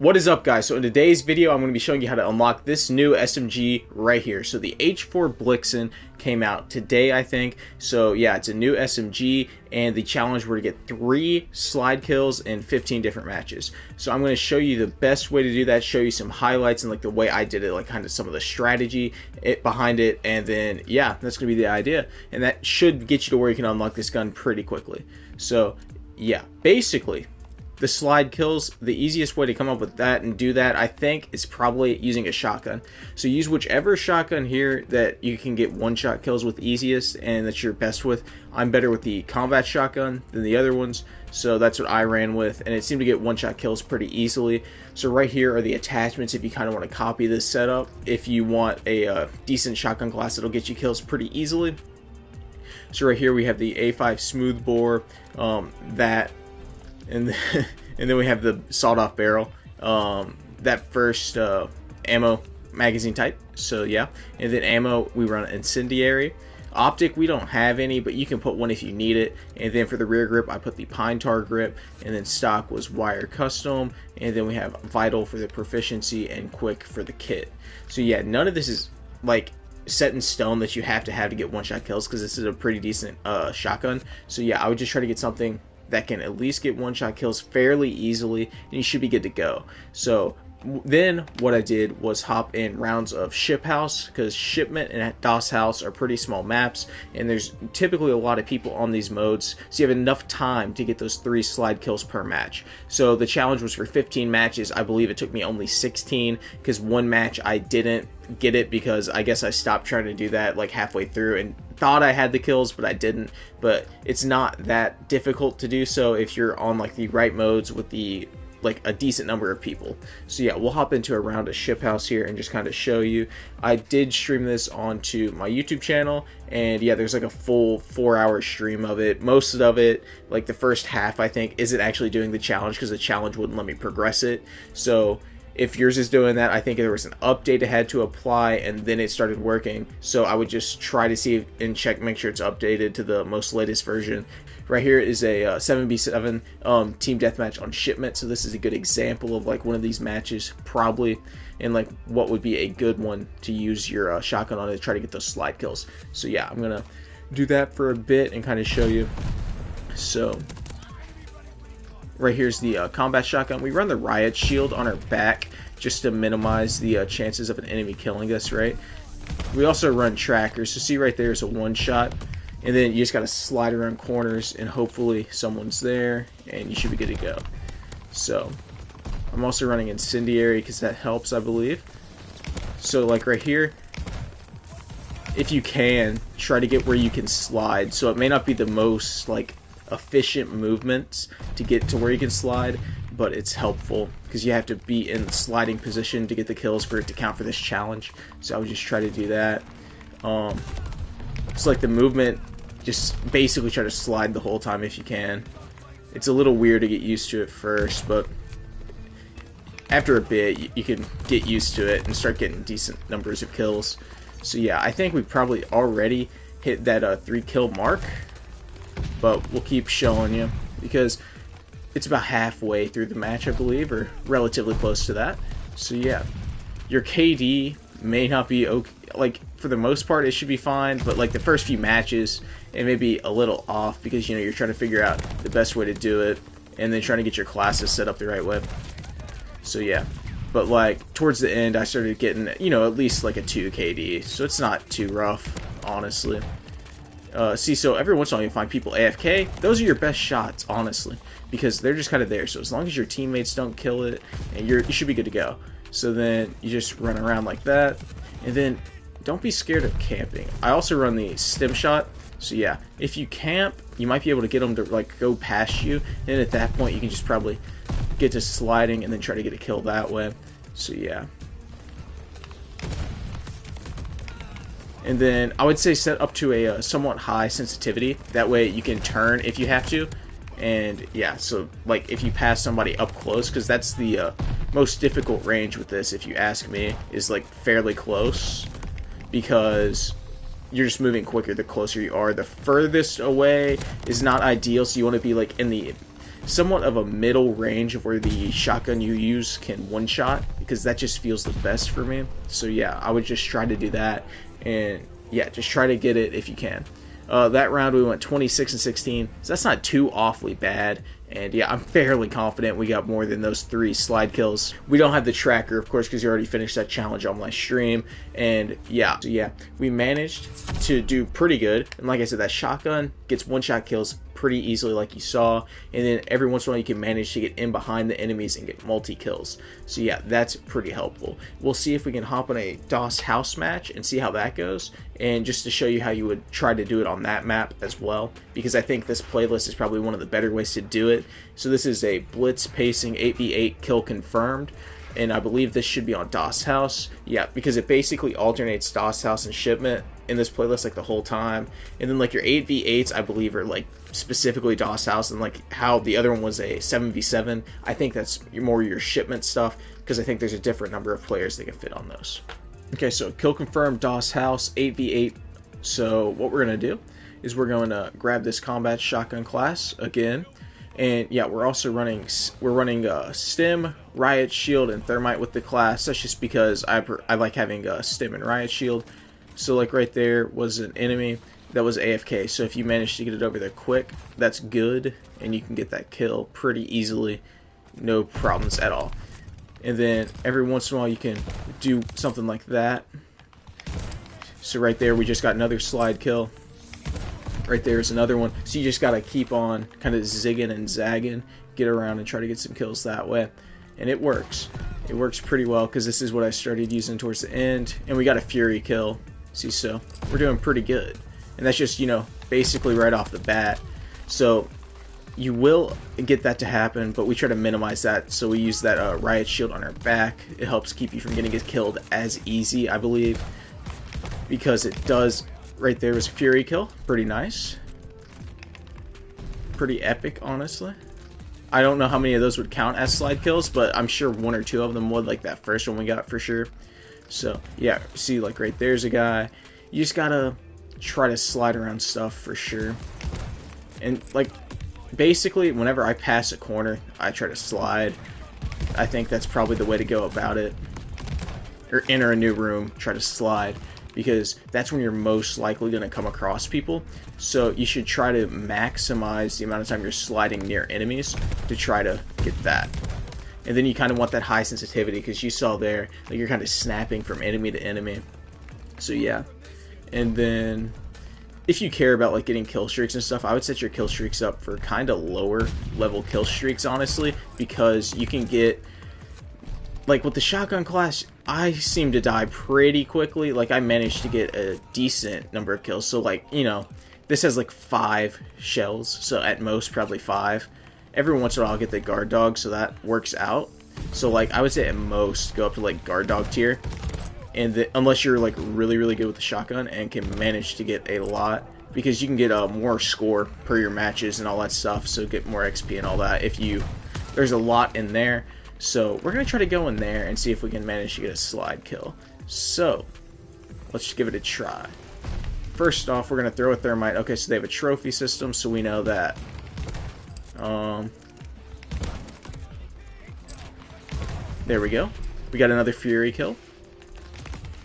What is up, guys? So in today's video I'm going to be showing you how to unlock this new SMG right here. So the H4 Blixen came out today, I think. So yeah, it's a new SMG and the challenge were to get 3 slide kills in 15 different matches. So I'm going to show you the best way to do that, show you some highlights and like the way I did it, like kind of some of the strategy behind it, and then yeah, that's going to be the idea. And that should get you to where you can unlock this gun pretty quickly. So yeah, basically the slide kills, the easiest way to come up with that and do that, I think, is probably using a shotgun. So use whichever shotgun here that you can get one-shot kills with easiest and that you're best with. I'm better with the combat shotgun than the other ones, so that's what I ran with, and it seemed to get one-shot kills pretty easily. So right here are the attachments if you kind of want to copy this setup. If you want a decent shotgun class, it'll get you kills pretty easily. So right here we have the A5 smoothbore, and then we have the sawed-off barrel, that first ammo magazine type. So yeah, and then ammo we run incendiary. Optic we don't have any, but you can put one if you need it. And then for the rear grip I put the pine tar grip, and then stock was wire custom, and then we have vital for the proficiency and quick for the kit. So yeah, none of this is like set in stone that you have to get one-shot kills, because this is a pretty decent shotgun. So yeah, I would just try to get something that can at least get one-shot kills fairly easily, and you should be good to go. So then what I did was hop in rounds of Ship House, because Shipment and DOS House are pretty small maps, and there's typically a lot of people on these modes, so you have enough time to get those 3 slide kills per match. So the challenge was for 15 matches. I believe it took me only 16, because one match I didn't get it because I guess I stopped trying to do that like halfway through and thought I had the kills, but I didn't. But it's not that difficult to do so if you're on like the right modes with the like a decent number of people. So yeah, we'll hop into a round of Ship House here and just kind of show you. I did stream this onto my YouTube channel, and yeah, there's like a full 4-hour stream of it. Most of it, like the first half I think, isn't actually doing the challenge because the challenge wouldn't let me progress it. So if yours is doing that, I think there was an update it had to apply and then it started working. So I would just try to see and check, make sure it's updated to the most latest version. Right here is a 7v7 team deathmatch on Shipment. So this is a good example of like one of these matches probably, and like what would be a good one to use your shotgun on to try to get those slide kills. So yeah, I'm gonna do that for a bit and kind of show you. So right here's the combat shotgun. We run the riot shield on our back just to minimize the chances of an enemy killing us, right? We also run trackers. So see right there is a one-shot, and then you just got to slide around corners and hopefully someone's there and you should be good to go. So I'm also running incendiary because that helps, I believe. So like right here, if you can, try to get where you can slide. So it may not be the most like efficient movements to get to where you can slide, but it's helpful because you have to be in the sliding position to get the kills for it to count for this challenge. So I would just try to do that. It's like the movement, just basically try to slide the whole time if you can. It's a little weird to get used to at first, but after a bit you can get used to it and start getting decent numbers of kills. So yeah, I think we probably already hit that 3 kill mark, but we'll keep showing you because it's about halfway through the match, I believe, or relatively close to that. So yeah, your KD may not be okay. Like for the most part it should be fine, but like the first few matches it may be a little off because, you know, you're trying to figure out the best way to do it and then trying to get your classes set up the right way. So yeah, but like towards the end I started getting, you know, at least like a 2 KD, so it's not too rough, honestly. See, so every once in a while you find people AFK. Those are your best shots, honestly, because they're just kind of there. So as long as your teammates don't kill it, and you should be good to go. So then you just run around like that, and then don't be scared of camping. I also run the stim shot. So yeah, if you camp, you might be able to get them to like go past you, and at that point you can just probably get to sliding and then try to get a kill that way. So yeah. And then I would say set up to a somewhat high sensitivity. That way you can turn if you have to. And yeah, so like if you pass somebody up close, because that's the most difficult range with this, if you ask me, is like fairly close, because you're just moving quicker the closer you are. The furthest away is not ideal, so you want to be like in the somewhat of a middle range of where the shotgun you use can one-shot, because that just feels the best for me. So yeah, I would just try to do that, and yeah, just try to get it if you can. That round we went 26 and 16, so that's not too awfully bad. And yeah, I'm fairly confident we got more than those 3 slide kills. We don't have the tracker, of course, because you already finished that challenge on my stream. And yeah, so yeah, we managed to do pretty good. And like I said, that shotgun gets one-shot kills pretty easily, like you saw. And then every once in a while you can manage to get in behind the enemies and get multi-kills. So yeah, that's pretty helpful. We'll see if we can hop on a DOS house match and see how that goes. And just to show you how you would try to do it on that map as well, because I think this playlist is probably one of the better ways to do it. So this is a blitz pacing 8v8 kill confirmed, and I believe this should be on DOS house. Yeah, because it basically alternates DOS house and shipment in this playlist like the whole time. And then like your 8v8s I believe are like specifically DOS house, and like how the other one was a 7v7, I think that's more your shipment stuff, because I think there's a different number of players that can fit on those. Okay, so kill confirmed DOS house 8v8. So what we're going to do is we're going to grab this combat shotgun class again. And yeah, we're also running stim, riot shield, and thermite with the class. That's just because I like having stim and riot shield. So like right there was an enemy that was AFK. So if you manage to get it over there quick, that's good, and you can get that kill pretty easily, no problems at all. And then every once in a while you can do something like that. So right there we just got another slide kill. Right there's another one. So you just gotta keep on kind of zigging and zagging, get around and try to get some kills that way. And it works. It works pretty well, because this is what I started using towards the end. And we got a fury kill. See, so we're doing pretty good. And that's just, you know, basically right off the bat. So you will get that to happen, but we try to minimize that. So we use that riot shield on our back. It helps keep you from getting killed as easy, I believe, because it does. Right there was a fury kill. Pretty nice. Pretty epic, honestly. I don't know how many of those would count as slide kills, but I'm sure 1 or 2 of them would, like that first one we got for sure. So yeah, see, like right there's a guy. You just gotta try to slide around stuff for sure. And like basically whenever I pass a corner, I try to slide. I think that's probably the way to go about it. Or enter a new room, try to slide, because that's when you're most likely going to come across people. So you should try to maximize the amount of time you're sliding near enemies to try to get that. And then you kind of want that high sensitivity, because you saw there, like you're kind of snapping from enemy to enemy. So yeah. And then if you care about like getting kill streaks and stuff, I would set your kill streaks up for kind of lower level kill streaks, honestly, because you can get, like with the shotgun class, I seem to die pretty quickly. Like I managed to get a decent number of kills. So like, you know, this has like 5 shells, so at most probably 5. Every once in a while I'll get the guard dog, so that works out. So like I would say at most go up to like guard dog tier, and unless you're like really good with the shotgun and can manage to get a lot, because you can get more score per your matches and all that stuff, so get more XP and all that if you, there's a lot in there. So we're going to try to go in there and see if we can manage to get a slide kill. So let's just give it a try. First off, we're going to throw a thermite. Okay, so they have a trophy system, so we know that. There we go. We got another fury kill.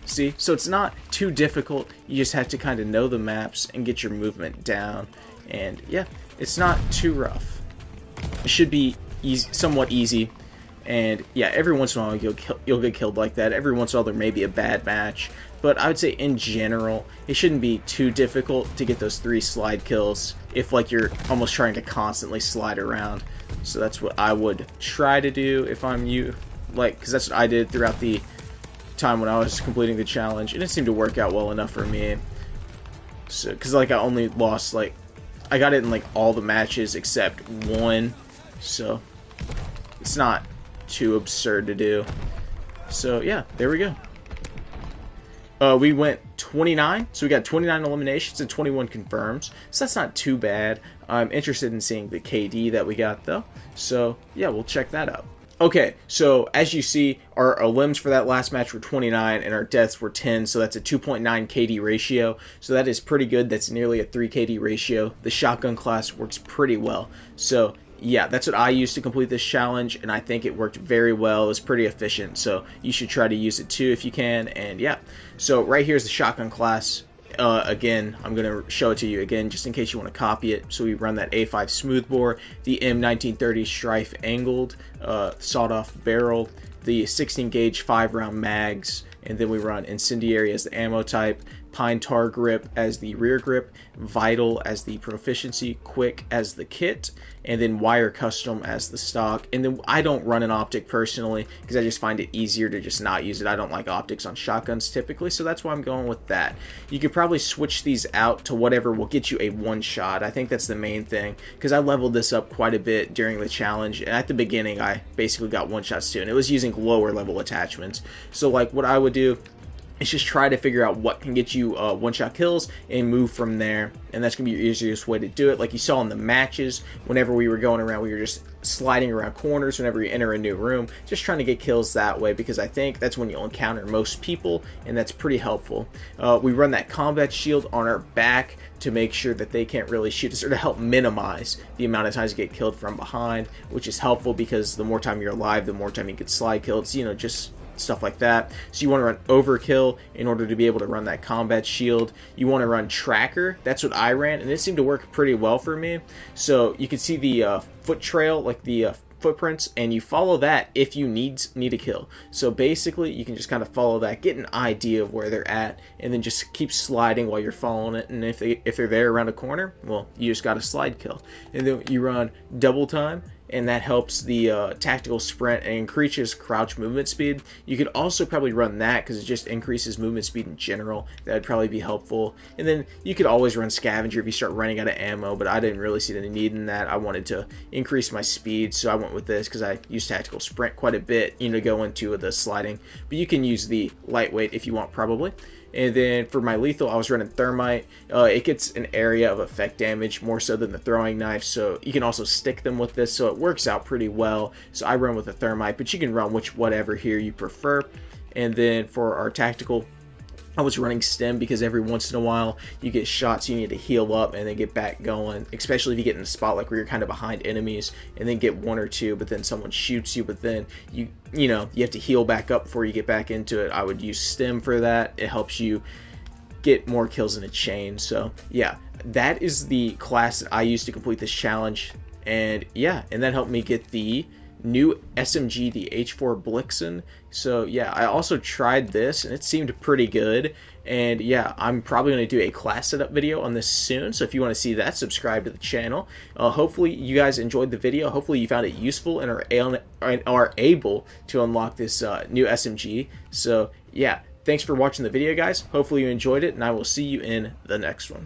See, so it's not too difficult. You just have to kind of know the maps and get your movement down. And yeah, it's not too rough. It should be easy, somewhat easy. And yeah, every once in a while you'll get killed like that. Every once in a while there may be a bad match, but I would say in general it shouldn't be too difficult to get those 3 slide kills if like you're almost trying to constantly slide around. So that's what I would try to do if I'm you, like, because that's what I did throughout the time when I was completing the challenge, and it seemed to work out well enough for me. So because like I only lost, like, I got it in like all the matches except 1, so it's not too absurd to do. So yeah, there we go. We went 29, so we got 29 eliminations and 21 confirms, so that's not too bad. I'm interested in seeing the KD that we got though, so yeah, we'll check that out. Okay, so as you see, our elims for that last match were 29 and our deaths were 10, so that's a 2.9 KD ratio, so that is pretty good. That's nearly a 3 KD ratio. The shotgun class works pretty well, so yeah, that's what I used to complete this challenge, and I think it worked very well. It was pretty efficient, so you should try to use it too if you can. And yeah, so right here's the shotgun class. Again, I'm going to show it to you again just in case you want to copy it. So we run that A5 smoothbore, the M1930 Strife angled, sawed-off barrel, the 16 gauge 5-round mags, and then we run incendiary as the ammo type, pine tar grip as the rear grip, vital as the proficiency, quick as the kit, and then wire custom as the stock. And then I don't run an optic personally because I just find it easier to just not use it. I don't like optics on shotguns typically, so that's why I'm going with that. You could probably switch these out to whatever will get you a one shot. I think that's the main thing, because I leveled this up quite a bit during the challenge, and at the beginning I basically got one shots too, and it was using lower level attachments. So like what I would do is just try to figure out what can get you one-shot kills and move from there, and that's going to be your easiest way to do it. Like you saw in the matches, whenever we were going around, we were just sliding around corners whenever you enter a new room, just trying to get kills that way, because I think that's when you'll encounter most people, and that's pretty helpful. We run that combat shield on our back to make sure that they can't really shoot us, or to help minimize the amount of times you get killed from behind, which is helpful because the more time you're alive, the more time you get slide killed, you know, just stuff like that. So you want to run overkill in order to be able to run that combat shield. You want to run tracker. That's what I ran, and it seemed to work pretty well for me. So you can see the foot trail, like the footprints, and you follow that if you need a kill. So basically you can just kind of follow that, get an idea of where they're at, and then just keep sliding while you're following it. And if they're there around a corner, well, you just got a slide kill. And then you run double time, and that helps the tactical sprint and increases crouch movement speed. You could also probably run that because it just increases movement speed in general. That would probably be helpful. And then you could always run scavenger if you start running out of ammo, but I didn't really see any need in that. I wanted to increase my speed, so I went with this because I use tactical sprint quite a bit, you know, to go into the sliding. But you can use the lightweight if you want, probably. And then for my lethal, I was running thermite. It gets an area of effect damage more so than the throwing knife, so you can also stick them with this, so it works out pretty well. So I run with a thermite, but you can run whatever here you prefer. And then for our tactical, I was running stem because every once in a while you get shots, you need to heal up and then get back going, especially if you get in a spot like where you're kind of behind enemies and then get one or two, but then someone shoots you, but then you have to heal back up before you get back into it. I would use stem for that. It helps you get more kills in a chain. So yeah, that is the class that I used to complete this challenge, and yeah, and that helped me get the new SMG, the H4 Blixen. So yeah, I also tried this and it seemed pretty good, and yeah, I'm probably going to do a class setup video on this soon, so if you want to see that, subscribe to the channel. Hopefully you guys enjoyed the video. Hopefully you found it useful and are able to unlock this new SMG. So yeah, thanks for watching the video, guys. Hopefully you enjoyed it, and I will see you in the next one.